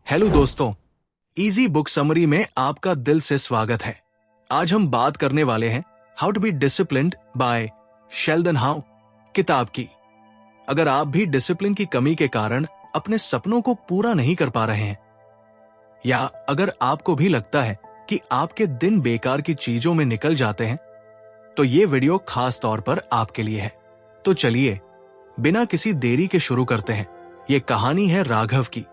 Hello दोस्तों, easy book summary में आपका दिल से स्वागत है। आज हम बात करने वाले हैं how to be disciplined by Sheldon how किताब की। अगर आप भी डिसिप्लिन की कमी के कारण अपने सपनों को पूरा नहीं कर पा रहे हैं, या अगर आपको भी लगता है कि आपके दिन बेकार की चीजों में निकल जाते हैं, तो ये वीडियो खास तौर पर आपके लिए है। तो चलिए बिना किसी देरी के शुरू करते हैं। ये कहानी है राघव की,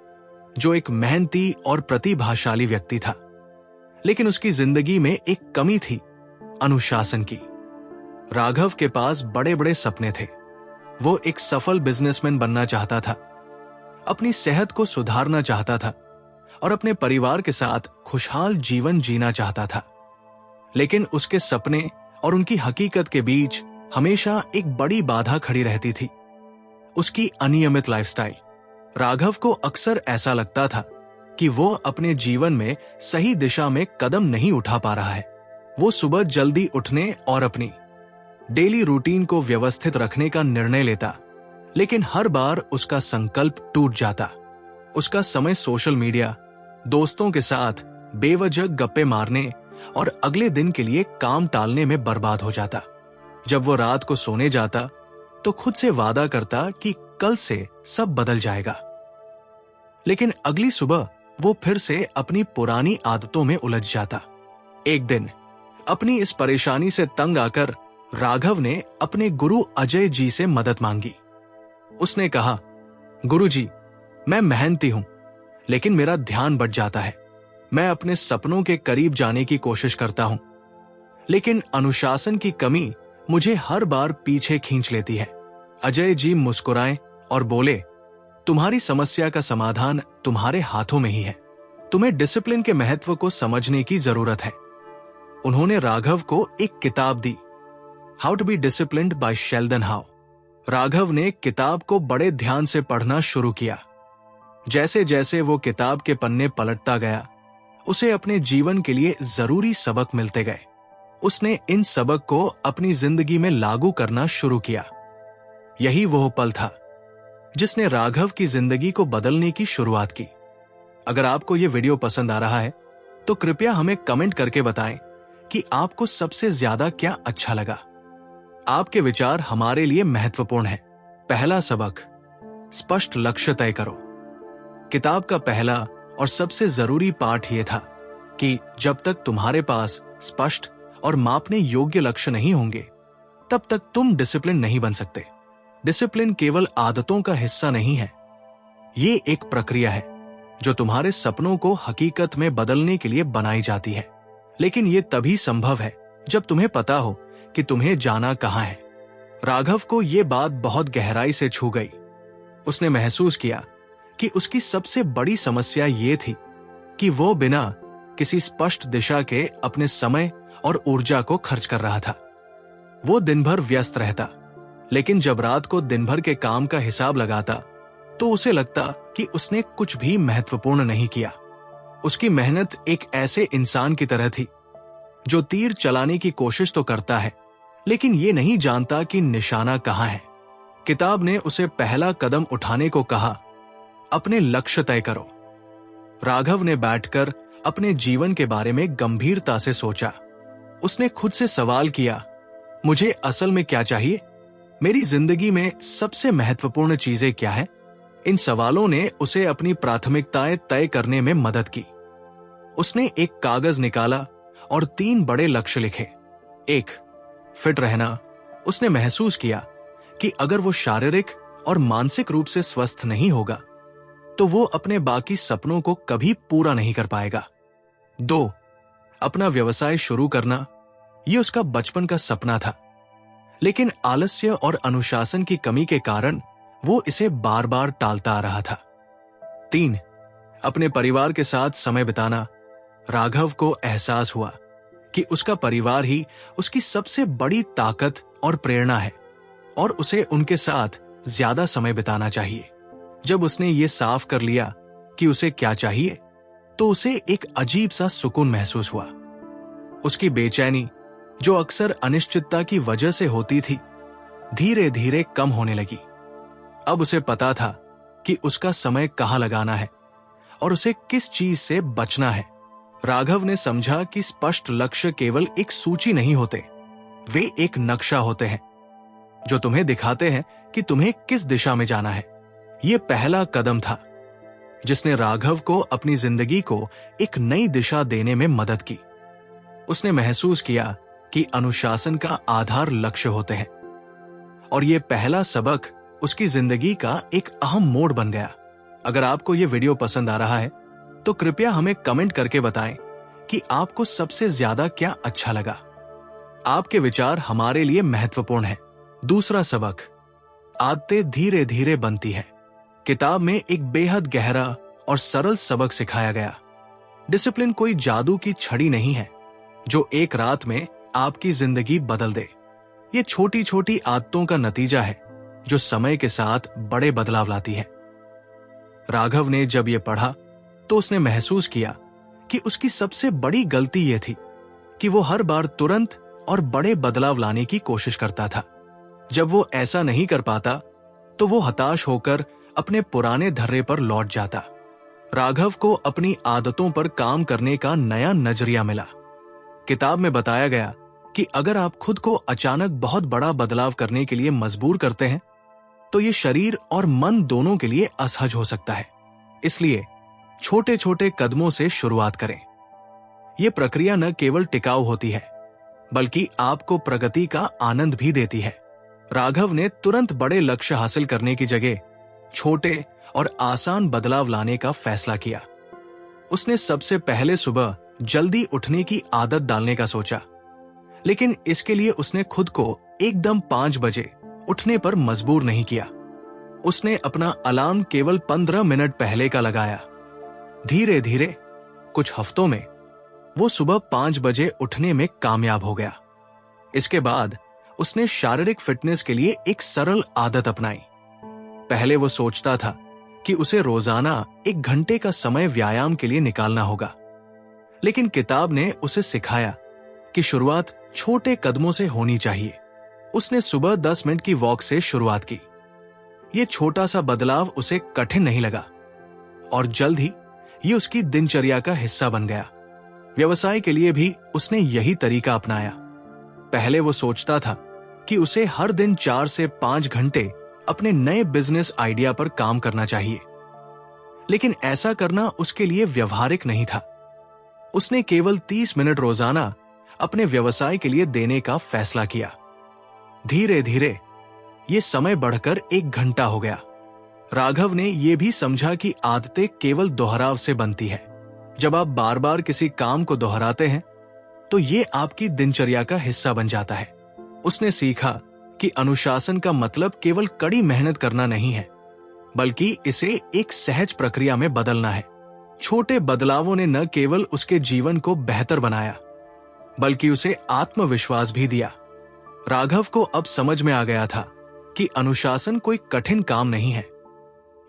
जो एक मेहनती और प्रतिभाशाली व्यक्ति था, लेकिन उसकी जिंदगी में एक कमी थी, अनुशासन की। राघव के पास बड़े बड़े सपने थे। वो एक सफल बिजनेसमैन बनना चाहता था, अपनी सेहत को सुधारना चाहता था और अपने परिवार के साथ खुशहाल जीवन जीना चाहता था। लेकिन उसके सपने और उनकी हकीकत के बीच हमेशा एक बड़ी बाधा खड़ी रहती थी, उसकी अनियमित लाइफस्टाइल। राघव को अक्सर ऐसा लगता था कि वो अपने जीवन में सही दिशा में कदम नहीं उठा पा रहा है। वो सुबह जल्दी उठने और अपनी डेली रूटीन को व्यवस्थित रखने का निर्णय लेता, लेकिन हर बार उसका संकल्प टूट जाता। उसका समय सोशल मीडिया, दोस्तों के साथ बेवजह गप्पे मारने और अगले दिन के लिए काम टालने में बर्बाद हो जाता। जब वो रात को सोने जाता तो खुद से वादा करता कि कल से सब बदल जाएगा, लेकिन अगली सुबह वो फिर से अपनी पुरानी आदतों में उलझ जाता। एक दिन अपनी इस परेशानी से तंग आकर राघव ने अपने गुरु अजय जी से मदद मांगी। उसने कहा, गुरुजी, मैं मेहनती हूं, लेकिन मेरा ध्यान बट जाता है। मैं अपने सपनों के करीब जाने की कोशिश करता हूं, लेकिन अनुशासन की कमी मुझे हर बार पीछे खींच लेती है। अजय जी मुस्कुराए और बोले, तुम्हारी समस्या का समाधान तुम्हारे हाथों में ही है। तुम्हें डिसिप्लिन के महत्व को समझने की जरूरत है। उन्होंने राघव को एक किताब दी, how to be disciplined by Sheldon Howe. Raghav ने किताब को बड़े ध्यान से पढ़ना शुरू किया। जैसे जैसे वो किताब के पन्ने पलटता गया, उसे अपने जीवन के लिए जरूरी सबक मिलते गए। उसने इन सबक को अपनी जिंदगी में लागू करना शुरू किया। यही वो पल था जिसने राघव की जिंदगी को बदलने की शुरुआत की। अगर आपको यह वीडियो पसंद आ रहा है तो कृपया हमें कमेंट करके बताएं कि आपको सबसे ज्यादा क्या अच्छा लगा। आपके विचार हमारे लिए महत्वपूर्ण है। पहला सबक, स्पष्ट लक्ष्य तय करो। किताब का पहला और सबसे जरूरी पाठ यह था कि जब तक तुम्हारे पास स्पष्ट और मापने योग्य लक्ष्य नहीं होंगे, तब तक तुम डिसिप्लिन नहीं बन सकते। डिसिप्लिन केवल आदतों का हिस्सा नहीं है, ये एक प्रक्रिया है जो तुम्हारे सपनों को हकीकत में बदलने के लिए बनाई जाती है। लेकिन ये तभी संभव है जब तुम्हें पता हो कि तुम्हें जाना कहां है। राघव को यह बात बहुत गहराई से छू गई। उसने महसूस किया कि उसकी सबसे बड़ी समस्या ये थी कि वो बिना किसी स्पष्ट दिशा के अपने समय और ऊर्जा को खर्च कर रहा था। वो दिन भर व्यस्त रहता, लेकिन जब रात को दिन भर के काम का हिसाब लगाता तो उसे लगता कि उसने कुछ भी महत्वपूर्ण नहीं किया। उसकी मेहनत एक ऐसे इंसान की तरह थी जो तीर चलाने की कोशिश तो करता है, लेकिन ये नहीं जानता कि निशाना कहां है। किताब ने उसे पहला कदम उठाने को कहा, अपने लक्ष्य तय करो। राघव ने बैठकर अपने जीवन के बारे में गंभीरता से सोचा। उसने खुद से सवाल किया, मुझे असल में क्या चाहिए? मेरी जिंदगी में सबसे महत्वपूर्ण चीजें क्या हैं? इन सवालों ने उसे अपनी प्राथमिकताएं तय करने में मदद की। उसने एक कागज निकाला और 3 बड़े लक्ष्य लिखे। 1, फिट रहना। उसने महसूस किया कि अगर वो शारीरिक और मानसिक रूप से स्वस्थ नहीं होगा तो वो अपने बाकी सपनों को कभी पूरा नहीं कर पाएगा। 2, अपना व्यवसाय शुरू करना। ये उसका बचपन का सपना था, लेकिन आलस्य और अनुशासन की कमी के कारण वो इसे बार बार टालता आ रहा था। 3, अपने परिवार के साथ समय बिताना। राघव को एहसास हुआ कि उसका परिवार ही उसकी सबसे बड़ी ताकत और प्रेरणा है और उसे उनके साथ ज्यादा समय बिताना चाहिए। जब उसने ये साफ कर लिया कि उसे क्या चाहिए, तो उसे एक अजीब सा सुकून महसूस हुआ। उसकी बेचैनी, जो अक्सर अनिश्चितता की वजह से होती थी, धीरे धीरे कम होने लगी। अब उसे पता था कि उसका समय कहां लगाना है और उसे किस चीज से बचना है। राघव ने समझा कि स्पष्ट लक्ष्य केवल एक सूची नहीं होते, वे एक नक्शा होते हैं जो तुम्हें दिखाते हैं कि तुम्हें किस दिशा में जाना है। यह पहला कदम था जिसने राघव को अपनी जिंदगी को एक नई दिशा देने में मदद की। उसने महसूस किया कि अनुशासन का आधार लक्ष्य होते हैं, और यह पहला सबक उसकी जिंदगी का एक अहम मोड़ बन गया। अगर आपको यह वीडियो पसंद आ रहा है तो कृपया हमें कमेंट करके बताएं कि आपको सबसे ज्यादा क्या अच्छा लगा। आपके विचार हमारे लिए महत्वपूर्ण हैं। दूसरा सबक, आदतें धीरे धीरे बनती है। किताब में एक बेहद गहरा और सरल सबक सिखाया गया। डिसिप्लिन कोई जादू की छड़ी नहीं है जो एक रात में आपकी जिंदगी बदल दे। ये छोटी छोटी आदतों का नतीजा है जो समय के साथ बड़े बदलाव लाती है। राघव ने जब यह पढ़ा तो उसने महसूस किया कि उसकी सबसे बड़ी गलती यह थी कि वो हर बार तुरंत और बड़े बदलाव लाने की कोशिश करता था। जब वो ऐसा नहीं कर पाता तो वो हताश होकर अपने पुराने धर्रे पर लौट जाता। राघव को अपनी आदतों पर काम करने का नया नजरिया मिला। किताब में बताया गया कि अगर आप खुद को अचानक बहुत बड़ा बदलाव करने के लिए मजबूर करते हैं तो ये शरीर और मन दोनों के लिए असहज हो सकता है। इसलिए छोटे छोटे कदमों से शुरुआत करें। यह प्रक्रिया न केवल टिकाऊ होती है बल्कि आपको प्रगति का आनंद भी देती है। राघव ने तुरंत बड़े लक्ष्य हासिल करने की जगह छोटे और आसान बदलाव लाने का फैसला किया। उसने सबसे पहले सुबह जल्दी उठने की आदत डालने का सोचा, लेकिन इसके लिए उसने खुद को एकदम 5 बजे उठने पर मजबूर नहीं किया। उसने अपना अलार्म केवल 15 मिनट पहले का लगाया। धीरे धीरे कुछ हफ्तों में वो सुबह 5 बजे उठने में कामयाब हो गया। इसके बाद उसने शारीरिक फिटनेस के लिए एक सरल आदत अपनाई। पहले वो सोचता था कि उसे रोजाना 1 घंटे का समय व्यायाम के लिए निकालना होगा, लेकिन किताब ने उसे सिखाया कि शुरुआत छोटे कदमों से होनी चाहिए। उसने सुबह 10 मिनट की वॉक से शुरुआत की। यह छोटा सा बदलाव उसे कठिन नहीं लगा और जल्द ही ये उसकी दिनचर्या का हिस्सा बन गया। व्यवसाय के लिए भी उसने यही तरीका अपनाया। पहले वो सोचता था कि उसे हर दिन 4 से 5 घंटे अपने नए बिजनेस आइडिया पर काम करना चाहिए, लेकिन ऐसा करना उसके लिए व्यवहारिक नहीं था। उसने केवल 30 मिनट रोजाना अपने व्यवसाय के लिए देने का फैसला किया। धीरे धीरे ये समय बढ़कर 1 घंटा हो गया। राघव ने यह भी समझा कि आदतें केवल दोहराव से बनती है। जब आप बार बार किसी काम को दोहराते हैं तो ये आपकी दिनचर्या का हिस्सा बन जाता है। उसने सीखा कि अनुशासन का मतलब केवल कड़ी मेहनत करना नहीं है, बल्कि इसे एक सहज प्रक्रिया में बदलना है। छोटे बदलावों ने न केवल उसके जीवन को बेहतर बनाया, बल्कि उसे आत्मविश्वास भी दिया। राघव को अब समझ में आ गया था कि अनुशासन कोई कठिन काम नहीं है।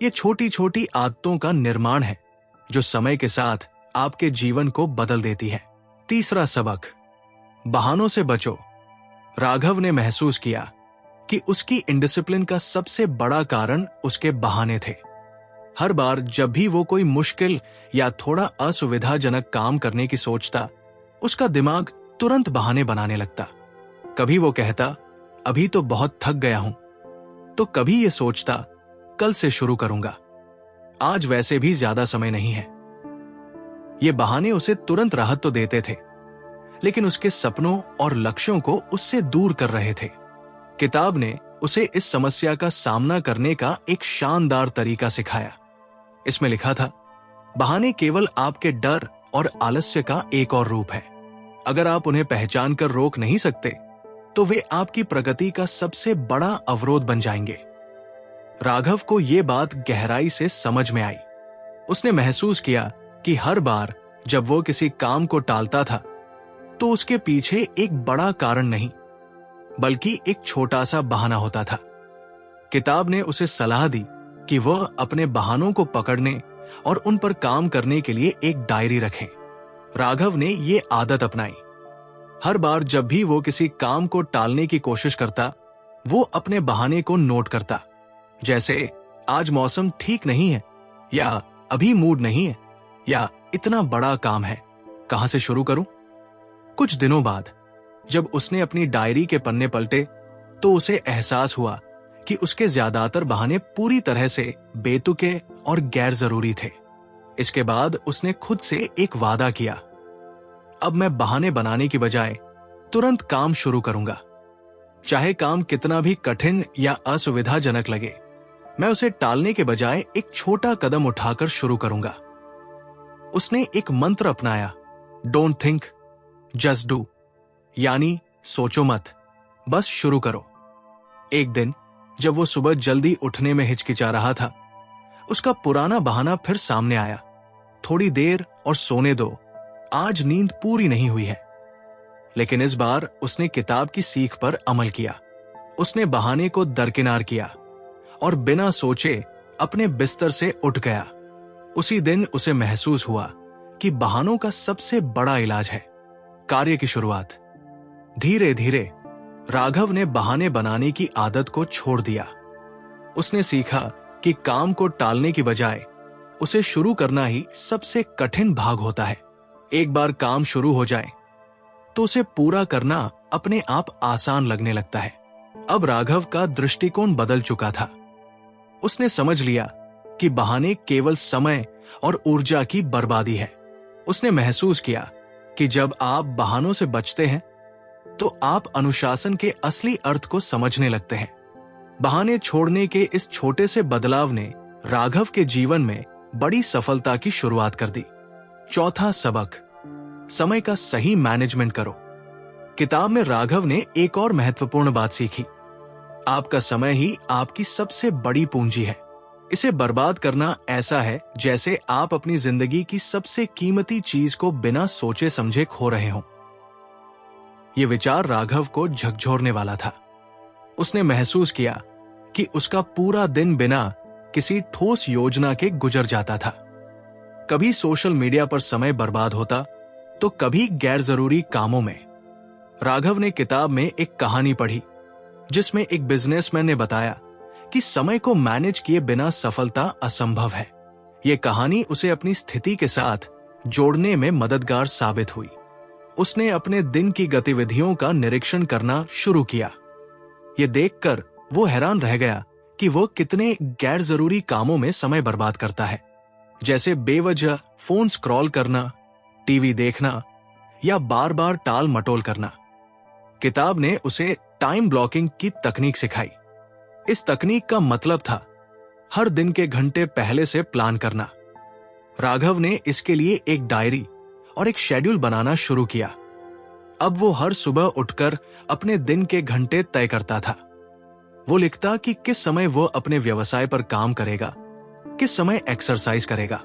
ये छोटी छोटी आदतों का निर्माण है जो समय के साथ आपके जीवन को बदल देती है। तीसरा सबक, बहानों से बचो। राघव ने महसूस किया कि उसकी इंडिसिप्लिन का सबसे बड़ा कारण उसके बहाने थे। हर बार जब भी वो कोई मुश्किल या थोड़ा असुविधाजनक काम करने की सोचता, उसका दिमाग तुरंत बहाने बनाने लगता। कभी वो कहता, अभी तो बहुत थक गया हूं, तो कभी ये सोचता, कल से शुरू करूंगा, आज वैसे भी ज्यादा समय नहीं है। ये बहाने उसे तुरंत राहत तो देते थे, लेकिन उसके सपनों और लक्ष्यों को उससे दूर कर रहे थे। किताब ने उसे इस समस्या का सामना करने का एक शानदार तरीका सिखाया। इसमें लिखा था, बहाने केवल आपके डर और आलस्य का एक और रूप है। अगर आप उन्हें पहचान कर रोक नहीं सकते तो वे आपकी प्रगति का सबसे बड़ा अवरोध बन जाएंगे। राघव को यह बात गहराई से समझ में आई। उसने महसूस किया कि हर बार जब वो किसी काम को टालता था तो उसके पीछे एक बड़ा कारण नहीं, बल्कि एक छोटा सा बहाना होता था। किताब ने उसे सलाह दी कि वह अपने बहानों को पकड़ने और उन पर काम करने के लिए एक डायरी रखें। राघव ने ये आदत अपनाई। हर बार जब भी वो किसी काम को टालने की कोशिश करता, वो अपने बहाने को नोट करता, जैसे आज मौसम ठीक नहीं है, या अभी मूड नहीं है, या इतना बड़ा काम है, कहां से शुरू करूं? कुछ दिनों बाद जब उसने अपनी डायरी के पन्ने पलटे तो उसे एहसास हुआ कि उसके ज्यादातर बहाने पूरी तरह से बेतुके और गैर जरूरी थे। इसके बाद उसने खुद से एक वादा किया, अब मैं बहाने बनाने की बजाय तुरंत काम शुरू करूंगा। चाहे काम कितना भी कठिन या असुविधाजनक लगे, मैं उसे टालने के बजाय एक छोटा कदम उठाकर शुरू करूंगा। उसने एक मंत्र अपनाया, डोंट थिंक जस्ट डू, यानी सोचो मत, बस शुरू करो। एक दिन जब वो सुबह जल्दी उठने में हिचकिचा रहा था, उसका पुराना बहाना फिर सामने आया, थोड़ी देर और सोने दो, आज नींद पूरी नहीं हुई है। लेकिन इस बार उसने किताब की सीख पर अमल किया। उसने बहाने को दरकिनार किया और बिना सोचे अपने बिस्तर से उठ गया। उसी दिन उसे महसूस हुआ कि बहानों का सबसे बड़ा इलाज है कार्य की शुरुआत। धीरे धीरे राघव ने बहाने बनाने की आदत को छोड़ दिया। उसने सीखा कि काम को टालने की बजाय उसे शुरू करना ही सबसे कठिन भाग होता है। एक बार काम शुरू हो जाए तो उसे पूरा करना अपने आप आसान लगने लगता है। अब राघव का दृष्टिकोण बदल चुका था। उसने समझ लिया कि बहाने केवल समय और ऊर्जा की बर्बादी है। उसने महसूस किया कि जब आप बहानों से बचते हैं तो आप अनुशासन के असली अर्थ को समझने लगते हैं। बहाने छोड़ने के इस छोटे से बदलाव ने राघव के जीवन में बड़ी सफलता की शुरुआत कर दी। चौथा सबक, समय का सही मैनेजमेंट करो। किताब में राघव ने एक और महत्वपूर्ण बात सीखी, आपका समय ही आपकी सबसे बड़ी पूंजी है। इसे बर्बाद करना ऐसा है जैसे आप अपनी जिंदगी की सबसे कीमती चीज को बिना सोचे समझे खो रहे हों। यह विचार राघव को झकझोरने वाला था। उसने महसूस किया कि उसका पूरा दिन बिना किसी ठोस योजना के गुजर जाता था। कभी सोशल मीडिया पर समय बर्बाद होता तो कभी गैर जरूरी कामों में। राघव ने किताब में एक कहानी पढ़ी जिसमें एक बिजनेसमैन ने बताया कि समय को मैनेज किए बिना सफलता असंभव है। यह कहानी उसे अपनी स्थिति के साथ जोड़ने में मददगार साबित हुई। उसने अपने दिन की गतिविधियों का निरीक्षण करना शुरू किया। यह देखकर वो हैरान रह गया कि वो कितने गैर जरूरी कामों में समय बर्बाद करता है, जैसे बेवजह फोन स्क्रॉल करना, टीवी देखना या बार बार टाल मटोल करना। किताब ने उसे टाइम ब्लॉकिंग की तकनीक सिखाई। इस तकनीक का मतलब था हर दिन के घंटे पहले से प्लान करना। राघव ने इसके लिए एक डायरी और एक शेड्यूल बनाना शुरू किया। अब वो हर सुबह उठकर अपने दिन के घंटे तय करता था। वो लिखता कि किस समय वो अपने व्यवसाय पर काम करेगा, किस समय एक्सरसाइज करेगा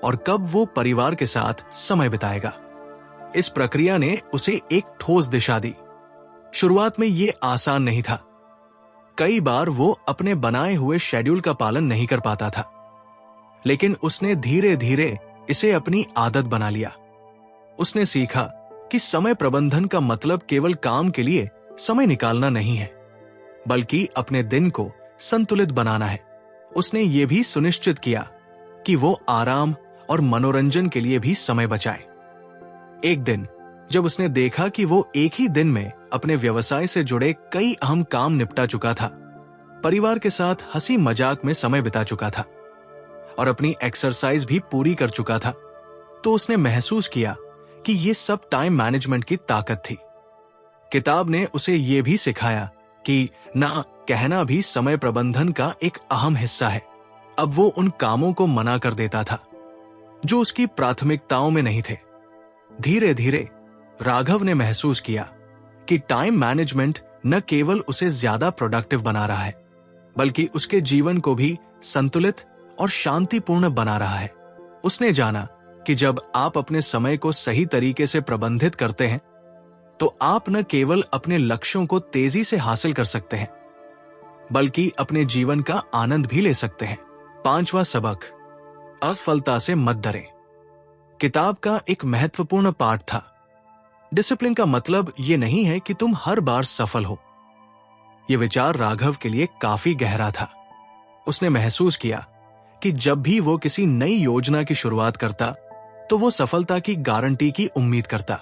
और कब वो परिवार के साथ समय बिताएगा। इस प्रक्रिया ने उसे एक ठोस दिशा दी। शुरुआत में ये आसान नहीं था। कई बार वो अपने बनाए हुए शेड्यूल का पालन नहीं कर पाता था, लेकिन उसने धीरे धीरे इसे अपनी आदत बना लिया। उसने सीखा कि समय प्रबंधन का मतलब केवल काम के लिए समय निकालना नहीं है, बल्कि अपने दिन को संतुलित बनाना है। उसने ये भी सुनिश्चित किया कि वो आराम और मनोरंजन के लिए भी समय बचाए। एक दिन जब उसने देखा कि वो एक ही दिन में अपने व्यवसाय से जुड़े कई अहम काम निपटा चुका था, परिवार के साथ हंसी मजाक में समय बिता चुका था और अपनी एक्सरसाइज भी पूरी कर चुका था, तो उसने महसूस किया कि ये सब टाइम मैनेजमेंट की ताकत थी। किताब ने उसे ये भी सिखाया कि ना कहना भी समय प्रबंधन का एक अहम हिस्सा है। अब वो उन कामों को मना कर देता था जो उसकी प्राथमिकताओं में नहीं थे। धीरे धीरे राघव ने महसूस किया कि टाइम मैनेजमेंट न केवल उसे ज्यादा प्रोडक्टिव बना रहा है, बल्कि उसके जीवन को भी संतुलित और शांतिपूर्ण बना रहा है। उसने जाना कि जब आप अपने समय को सही तरीके से प्रबंधित करते हैं, तो आप न केवल अपने लक्ष्यों को तेजी से हासिल कर सकते हैं, बल्कि अपने जीवन का आनंद भी ले सकते हैं। पांचवा सबक, असफलता से मत डरें। किताब का एक महत्वपूर्ण पाठ था, डिसिप्लिन का मतलब यह नहीं है कि तुम हर बार सफल हो। यह विचार राघव के लिए काफी गहरा था। उसने महसूस किया कि जब भी वो किसी नई योजना की शुरुआत करता तो वो सफलता की गारंटी की उम्मीद करता,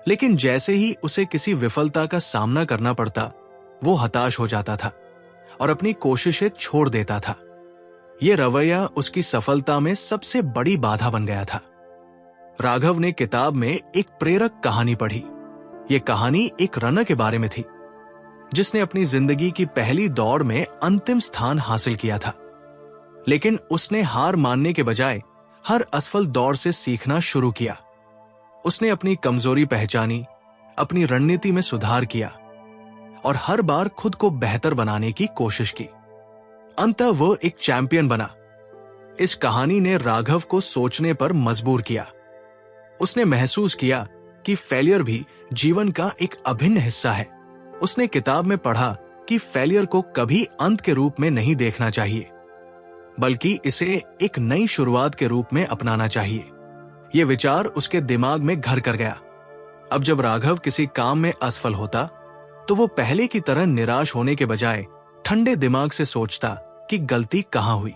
लेकिन जैसे ही उसे किसी विफलता का सामना करना पड़ता वो हताश हो जाता था और अपनी कोशिशें छोड़ देता था। ये रवैया उसकी सफलता में सबसे बड़ी बाधा बन गया था। राघव ने किताब में एक प्रेरक कहानी पढ़ी। ये कहानी एक रनर के बारे में थी जिसने अपनी जिंदगी की पहली दौड़ में अंतिम स्थान हासिल किया था, लेकिन उसने हार मानने के बजाय हर असफल दौड़ से सीखना शुरू किया। उसने अपनी कमजोरी पहचानी, अपनी रणनीति में सुधार किया और हर बार खुद को बेहतर बनाने की कोशिश की। अंततः वो एक चैंपियन बना। इस कहानी ने राघव को सोचने पर मजबूर किया। उसने महसूस किया कि फेलियर भी जीवन का एक अभिन्न हिस्सा है। उसने किताब में पढ़ा कि फेलियर को कभी अंत के रूप में नहीं देखना चाहिए, बल्कि इसे एक नई शुरुआत के रूप में अपनाना चाहिए। यह विचार उसके दिमाग में घर कर गया। अब जब राघव किसी काम में असफल होता तो वो पहले की तरह निराश होने के बजाय ठंडे दिमाग से सोचता कि गलती कहां हुई।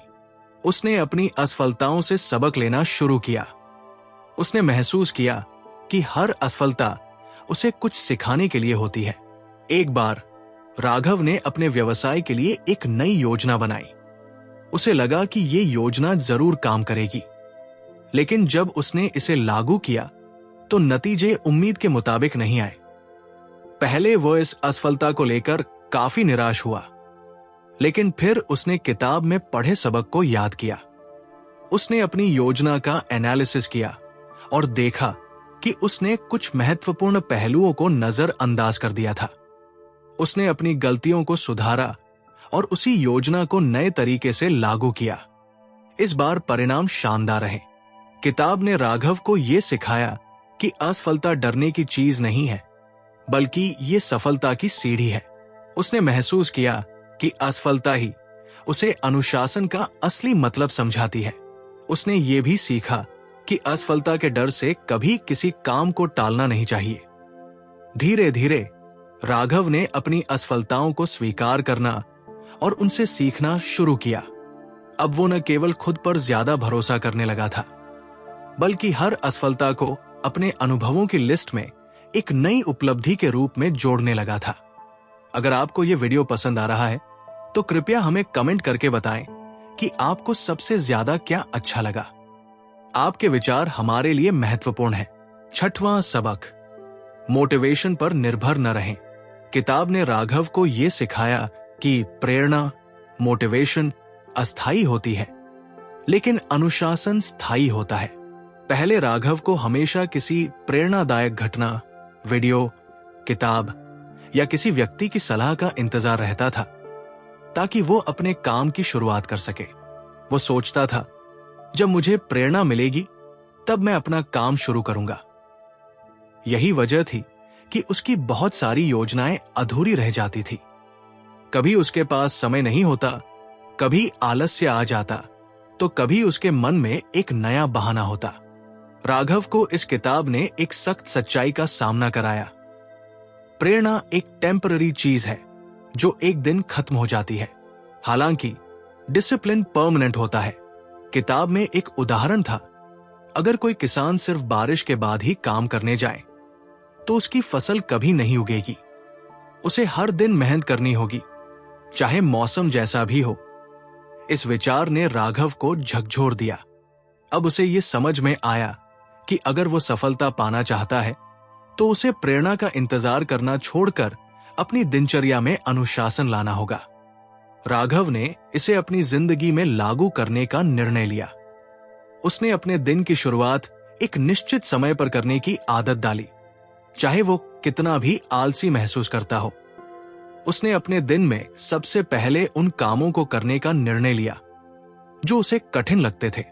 उसने अपनी असफलताओं से सबक लेना शुरू किया। उसने महसूस किया कि हर असफलता उसे कुछ सिखाने के लिए होती है। एक बार राघव ने अपने व्यवसाय के लिए एक नई योजना बनाई। उसे लगा कि ये योजना जरूर काम करेगी, लेकिन जब उसने इसे लागू किया तो नतीजे उम्मीद के मुताबिक नहीं आए। पहले वो इस असफलता को लेकर काफी निराश हुआ, लेकिन फिर उसने किताब में पढ़े सबक को याद किया। उसने अपनी योजना का एनालिसिस किया और देखा कि उसने कुछ महत्वपूर्ण पहलुओं को नजरअंदाज कर दिया था। उसने अपनी गलतियों को सुधारा और उसी योजना को नए तरीके से लागू किया। इस बार परिणाम शानदार रहे। किताब ने राघव को यह सिखाया कि असफलता डरने की चीज नहीं है, बल्कि ये सफलता की सीढ़ी है। उसने महसूस किया कि असफलता ही उसे अनुशासन का असली मतलब समझाती है। उसने ये भी सीखा कि असफलता के डर से कभी किसी काम को टालना नहीं चाहिए। धीरे धीरे राघव ने अपनी असफलताओं को स्वीकार करना और उनसे सीखना शुरू किया। अब वो न केवल खुद पर ज्यादा भरोसा करने लगा था, बल्कि हर असफलता को अपने अनुभवों की लिस्ट में एक नई उपलब्धि के रूप में जोड़ने लगा था। अगर आपको यह वीडियो पसंद आ रहा है तो कृपया हमें कमेंट करके बताएं कि आपको सबसे ज्यादा क्या अच्छा लगा। आपके विचार हमारे लिए महत्वपूर्ण हैं। छठवां सबक, मोटिवेशन पर निर्भर न रहें। किताब ने राघव को यह सिखाया कि प्रेरणा, मोटिवेशन अस्थायी होती है, लेकिन अनुशासन स्थायी होता है। पहले राघव को हमेशा किसी प्रेरणादायक घटना, वीडियो, किताब या किसी व्यक्ति की सलाह का इंतजार रहता था ताकि वो अपने काम की शुरुआत कर सके। वो सोचता था, जब मुझे प्रेरणा मिलेगी तब मैं अपना काम शुरू करूंगा। यही वजह थी कि उसकी बहुत सारी योजनाएं अधूरी रह जाती थी। कभी उसके पास समय नहीं होता, कभी आलस्य आ जाता, तो कभी उसके मन में एक नया बहाना होता। राघव को इस किताब ने एक सख्त सच्चाई का सामना कराया। प्रेरणा एक टेम्पररी चीज है जो एक दिन खत्म हो जाती है, हालांकि डिसिप्लिन परमानेंट होता है। किताब में एक उदाहरण था, अगर कोई किसान सिर्फ बारिश के बाद ही काम करने जाए तो उसकी फसल कभी नहीं उगेगी। उसे हर दिन मेहनत करनी होगी, चाहे मौसम जैसा भी हो। इस विचार ने राघव को झकझोर दिया। अब उसे यह समझ में आया कि अगर वो सफलता पाना चाहता है तो उसे प्रेरणा का इंतजार करना छोड़कर अपनी दिनचर्या में अनुशासन लाना होगा। राघव ने इसे अपनी जिंदगी में लागू करने का निर्णय लिया। उसने अपने दिन की शुरुआत एक निश्चित समय पर करने की आदत डाली, चाहे वो कितना भी आलसी महसूस करता हो। उसने अपने दिन में सबसे पहले उन कामों को करने का निर्णय लिया जो उसे कठिन लगते थे।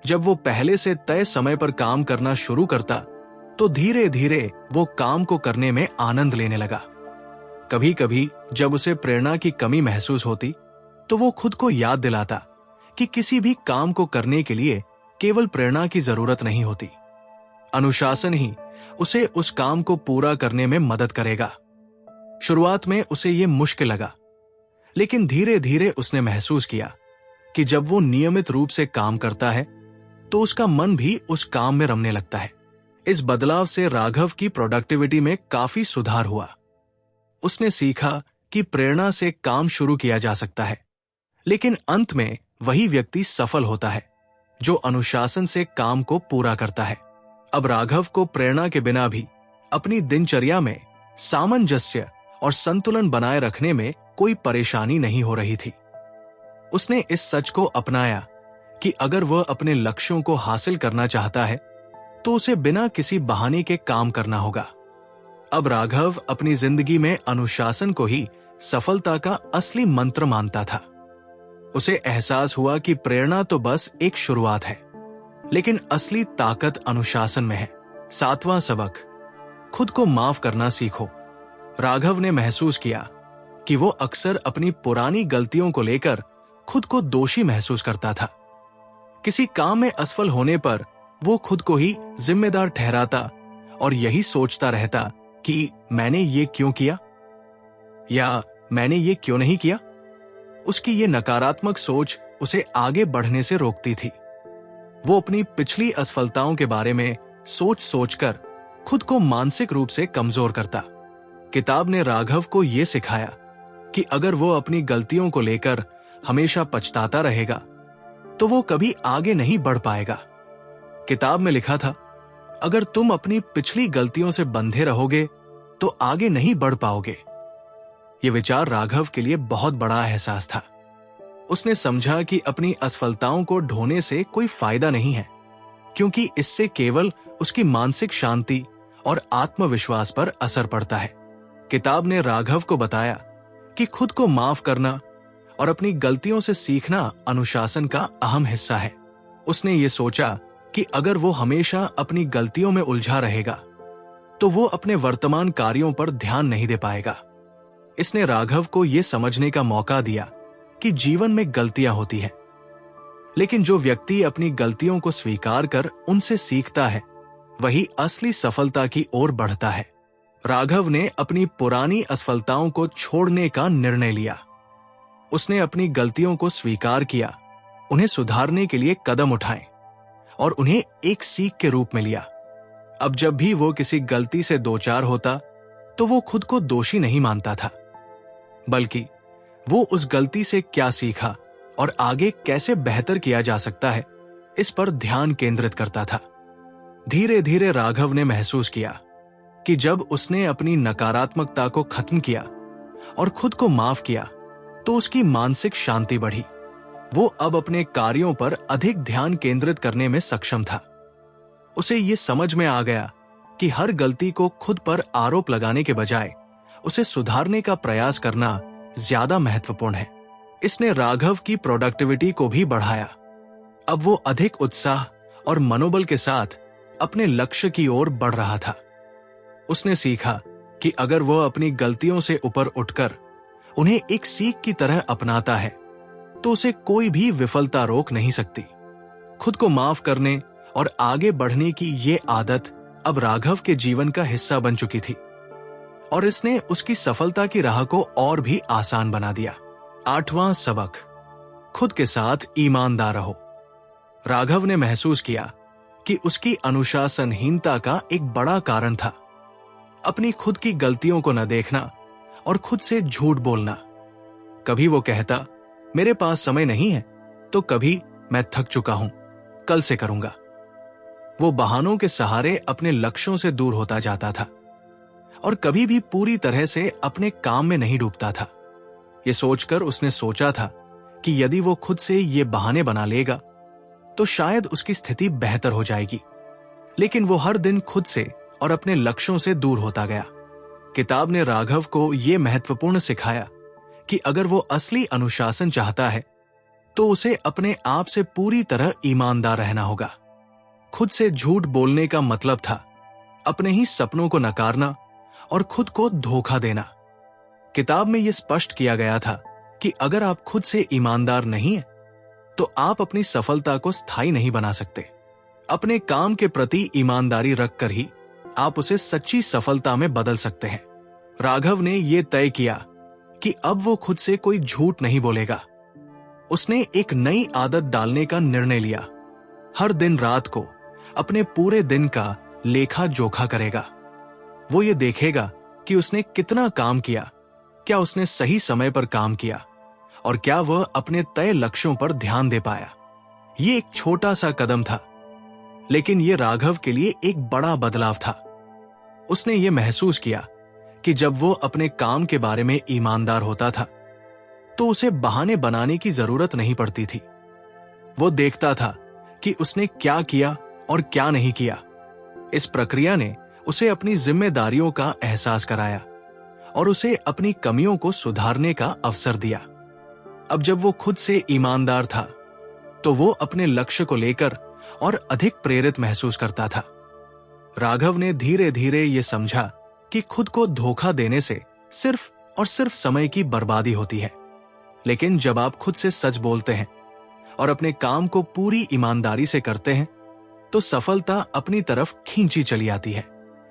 जब वो पहले से तय समय पर काम करना शुरू करता तो धीरे धीरे वो काम को करने में आनंद लेने लगा। कभी कभी जब उसे प्रेरणा की कमी महसूस होती तो वो खुद को याद दिलाता कि किसी भी काम को करने के लिए केवल प्रेरणा की जरूरत नहीं होती, अनुशासन ही उसे उस काम को पूरा करने में मदद करेगा। शुरुआत में उसे यह मुश्किल लगा, लेकिन धीरे धीरे उसने महसूस किया कि जब वो नियमित रूप से काम करता है तो उसका मन भी उस काम में रमने लगता है। इस बदलाव से राघव की प्रोडक्टिविटी में काफी सुधार हुआ। उसने सीखा कि प्रेरणा से काम शुरू किया जा सकता है, लेकिन अंत में वही व्यक्ति सफल होता है जो अनुशासन से काम को पूरा करता है। अब राघव को प्रेरणा के बिना भी अपनी दिनचर्या में सामंजस्य और संतुलन बनाए रखने में कोई परेशानी नहीं हो रही थी। उसने इस सच को अपनाया कि अगर वह अपने लक्ष्यों को हासिल करना चाहता है तो उसे बिना किसी बहाने के काम करना होगा। अब राघव अपनी जिंदगी में अनुशासन को ही सफलता का असली मंत्र मानता था। उसे एहसास हुआ कि प्रेरणा तो बस एक शुरुआत है, लेकिन असली ताकत अनुशासन में है। 7वां सबक, खुद को माफ करना सीखो। राघव ने महसूस किया कि वो अक्सर अपनी पुरानी गलतियों को लेकर खुद को दोषी महसूस करता था। किसी काम में असफल होने पर वो खुद को ही जिम्मेदार ठहराता और यही सोचता रहता कि मैंने ये क्यों किया या मैंने ये क्यों नहीं किया। उसकी ये नकारात्मक सोच उसे आगे बढ़ने से रोकती थी। वो अपनी पिछली असफलताओं के बारे में सोच सोचकर खुद को मानसिक रूप से कमजोर करता। किताब ने राघव को यह सिखाया कि अगर वो अपनी गलतियों को लेकर हमेशा पछताता रहेगा तो वो कभी आगे नहीं बढ़ पाएगा। किताब में लिखा था, अगर तुम अपनी पिछली गलतियों से बंधे रहोगे तो आगे नहीं बढ़ पाओगे। यह विचार राघव के लिए बहुत बड़ा एहसास था। उसने समझा कि अपनी असफलताओं को ढोने से कोई फायदा नहीं है, क्योंकि इससे केवल उसकी मानसिक शांति और आत्मविश्वास पर असर पड़ता है। किताब ने राघव को बताया कि खुद को माफ करना और अपनी गलतियों से सीखना अनुशासन का अहम हिस्सा है। उसने ये सोचा कि अगर वो हमेशा अपनी गलतियों में उलझा रहेगा तो वो अपने वर्तमान कार्यों पर ध्यान नहीं दे पाएगा। इसने राघव को यह समझने का मौका दिया कि जीवन में गलतियां होती हैं, लेकिन जो व्यक्ति अपनी गलतियों को स्वीकार कर उनसे सीखता है वही असली सफलता की ओर बढ़ता है। राघव ने अपनी पुरानी असफलताओं को छोड़ने का निर्णय लिया। उसने अपनी गलतियों को स्वीकार किया, उन्हें सुधारने के लिए कदम उठाए और उन्हें एक सीख के रूप में लिया। अब जब भी वो किसी गलती से दो चार होता तो वो खुद को दोषी नहीं मानता था, बल्कि वो उस गलती से क्या सीखा और आगे कैसे बेहतर किया जा सकता है इस पर ध्यान केंद्रित करता था। धीरे धीरे राघव ने महसूस किया कि जब उसने अपनी नकारात्मकता को खत्म किया और खुद को माफ किया तो उसकी मानसिक शांति बढ़ी। वो अब अपने कार्यों पर अधिक ध्यान केंद्रित करने में सक्षम था। उसे ये समझ में आ गया कि हर गलती को खुद पर आरोप लगाने के बजाय उसे सुधारने का प्रयास करना ज्यादा महत्वपूर्ण है। इसने राघव की प्रोडक्टिविटी को भी बढ़ाया। अब वो अधिक उत्साह और मनोबल के साथ अपने लक्ष्य की ओर बढ़ रहा था। उसने सीखा कि अगर वो अपनी गलतियों से ऊपर उठकर उन्हें एक सीख की तरह अपनाता है तो उसे कोई भी विफलता रोक नहीं सकती। खुद को माफ करने और आगे बढ़ने की ये आदत अब राघव के जीवन का हिस्सा बन चुकी थी और इसने उसकी सफलता की राह को और भी आसान बना दिया। 8वां सबक, खुद के साथ ईमानदार रहो। राघव ने महसूस किया कि उसकी अनुशासनहीनता का एक बड़ा कारण था अपनी खुद की गलतियों को न देखना और खुद से झूठ बोलना। कभी वो कहता, मेरे पास समय नहीं है, तो कभी मैं थक चुका हूं, कल से करूंगा। वो बहानों के सहारे अपने लक्ष्यों से दूर होता जाता था और कभी भी पूरी तरह से अपने काम में नहीं डूबता था। ये सोचकर उसने सोचा था कि यदि वो खुद से ये बहाने बना लेगा तो शायद उसकी स्थिति बेहतर हो जाएगी, लेकिन वो हर दिन खुद से और अपने लक्ष्यों से दूर होता गया। किताब ने राघव को यह महत्वपूर्ण सिखाया कि अगर वो असली अनुशासन चाहता है तो उसे अपने आप से पूरी तरह ईमानदार रहना होगा। खुद से झूठ बोलने का मतलब था अपने ही सपनों को नकारना और खुद को धोखा देना। किताब में यह स्पष्ट किया गया था कि अगर आप खुद से ईमानदार नहीं हैं, तो आप अपनी सफलता को स्थायी नहीं बना सकते। अपने काम के प्रति ईमानदारी रखकर ही आप उसे सच्ची सफलता में बदल सकते हैं। राघव ने यह तय किया कि अब वो खुद से कोई झूठ नहीं बोलेगा। उसने एक नई आदत डालने का निर्णय लिया। हर दिन रात को अपने पूरे दिन का लेखा जोखा करेगा। वो ये देखेगा कि उसने कितना काम किया, क्या उसने सही समय पर काम किया और क्या वह अपने तय लक्ष्यों पर ध्यान दे पाया। ये एक छोटा सा कदम था, लेकिन ये राघव के लिए एक बड़ा बदलाव था। उसने ये महसूस किया कि जब वो अपने काम के बारे में ईमानदार होता था तो उसे बहाने बनाने की जरूरत नहीं पड़ती थी। वो देखता था कि उसने क्या किया और क्या नहीं किया। इस प्रक्रिया ने उसे अपनी जिम्मेदारियों का एहसास कराया और उसे अपनी कमियों को सुधारने का अवसर दिया। अब जब वो खुद से ईमानदार था तो वो अपने लक्ष्य को लेकर और अधिक प्रेरित महसूस करता था। राघव ने धीरे धीरे ये समझा कि खुद को धोखा देने से सिर्फ और सिर्फ समय की बर्बादी होती है, लेकिन जब आप खुद से सच बोलते हैं और अपने काम को पूरी ईमानदारी से करते हैं तो सफलता अपनी तरफ खींची चली आती है।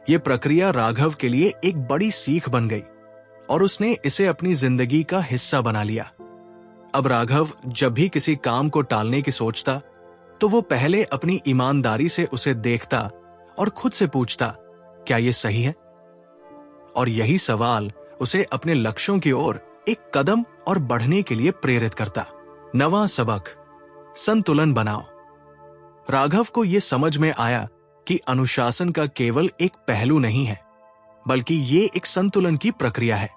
ये प्रक्रिया राघव के लिए एक बड़ी सीख बन गई और उसने इसे अपनी जिंदगी का हिस्सा बना लिया। अब राघव जब भी किसी काम को टालने की सोचता तो वो पहले अपनी ईमानदारी से उसे देखता और खुद से पूछता, क्या ये सही है? और यही सवाल उसे अपने लक्ष्यों की ओर एक कदम और बढ़ने के लिए प्रेरित करता। नवा सबक, संतुलन बनाओ। राघव को यह समझ में आया कि अनुशासन का केवल एक पहलू नहीं है, बल्कि ये एक संतुलन की प्रक्रिया है।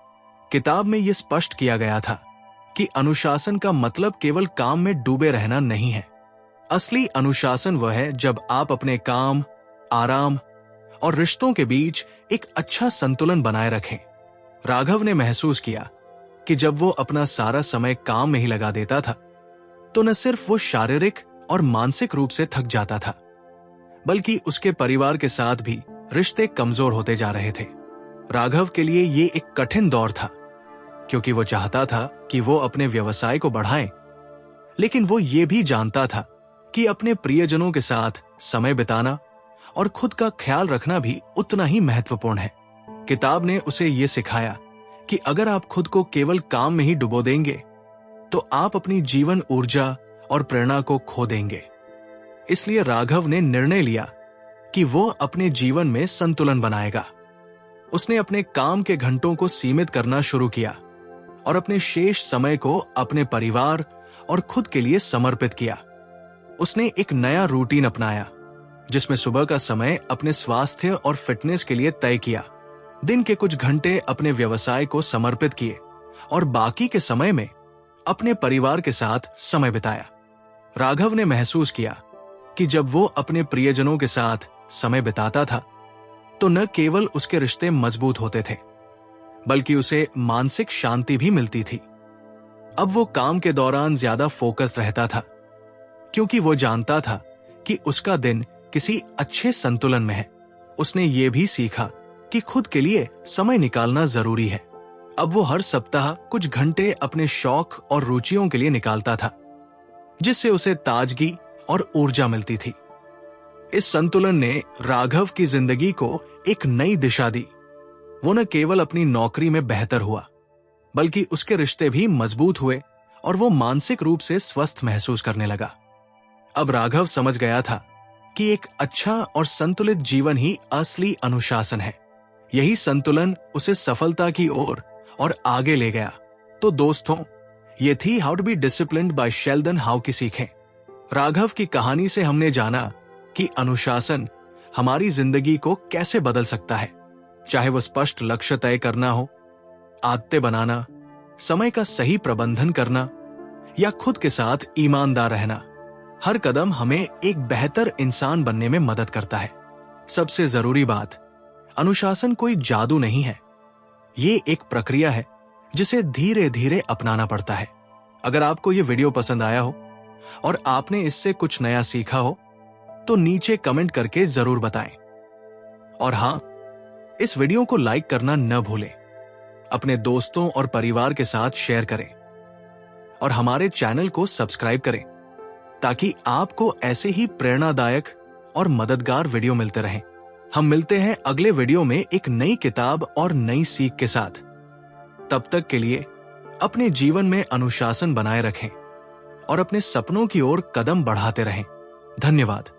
किताब में यह स्पष्ट किया गया था कि अनुशासन का मतलब केवल काम में डूबे रहना नहीं है। असली अनुशासन वह है जब आप अपने काम, आराम और रिश्तों के बीच एक अच्छा संतुलन बनाए रखें। राघव ने महसूस किया कि जब वो अपना सारा समय काम में ही लगा देता था तो न सिर्फ वो शारीरिक और मानसिक रूप से थक जाता था, बल्कि उसके परिवार के साथ भी रिश्ते कमजोर होते जा रहे थे। राघव के लिए ये एक कठिन दौर था, क्योंकि वो चाहता था कि वो अपने व्यवसाय को बढ़ाए, लेकिन वो ये भी जानता था कि अपने प्रियजनों के साथ समय बिताना और खुद का ख्याल रखना भी उतना ही महत्वपूर्ण है। किताब ने उसे ये सिखाया कि अगर आप खुद को केवल काम में ही डुबो देंगे तो आप अपनी जीवन ऊर्जा और प्रेरणा को खो देंगे। इसलिए राघव ने निर्णय लिया कि वो अपने जीवन में संतुलन बनाएगा। उसने अपने काम के घंटों को सीमित करना शुरू किया और अपने शेष समय को अपने परिवार और खुद के लिए समर्पित किया। उसने एक नया रूटीन अपनाया, जिसमें सुबह का समय अपने स्वास्थ्य और फिटनेस के लिए तय किया, दिन के कुछ घंटे अपने व्यवसाय को समर्पित किए और बाकी के समय में अपने परिवार के साथ समय बिताया। राघव ने महसूस किया कि जब वो अपने प्रियजनों के साथ समय बिताता था तो न केवल उसके रिश्ते मजबूत होते थे, बल्कि उसे मानसिक शांति भी मिलती थी। अब वो काम के दौरान ज्यादा फोकस्ड रहता था, क्योंकि वो जानता था कि उसका दिन किसी अच्छे संतुलन में है। उसने ये भी सीखा कि खुद के लिए समय निकालना जरूरी है। अब वो हर सप्ताह कुछ घंटे अपने शौक और रुचियों के लिए निकालता था, जिससे उसे ताजगी और ऊर्जा मिलती थी। इस संतुलन ने राघव की जिंदगी को एक नई दिशा दी। वो न केवल अपनी नौकरी में बेहतर हुआ, बल्कि उसके रिश्ते भी मजबूत हुए और वो मानसिक रूप से स्वस्थ महसूस करने लगा। अब राघव समझ गया था कि एक अच्छा और संतुलित जीवन ही असली अनुशासन है। यही संतुलन उसे सफलता की ओर और आगे ले गया। तो दोस्तों, ये थी how to be disciplined by Sheldon how की सीखें। राघव की कहानी से हमने जाना कि अनुशासन हमारी जिंदगी को कैसे बदल सकता है, चाहे वो स्पष्ट लक्ष्य तय करना हो, आदतें बनाना, समय का सही प्रबंधन करना या खुद के साथ ईमानदार रहना। हर कदम हमें एक बेहतर इंसान बनने में मदद करता है। सबसे जरूरी बात, अनुशासन कोई जादू नहीं है, ये एक प्रक्रिया है जिसे धीरे धीरे अपनाना पड़ता है। अगर आपको ये वीडियो पसंद आया हो और आपने इससे कुछ नया सीखा हो तो नीचे कमेंट करके जरूर बताएं। और हां, इस वीडियो को लाइक करना न भूलें, अपने दोस्तों और परिवार के साथ शेयर करें और हमारे चैनल को सब्सक्राइब करें ताकि आपको ऐसे ही प्रेरणादायक और मददगार वीडियो मिलते रहें। हम मिलते हैं अगले वीडियो में एक नई किताब और नई सीख के साथ। तब तक के लिए अपने जीवन में अनुशासन बनाए रखें। और अपने सपनों की ओर कदम बढ़ाते रहें। धन्यवाद।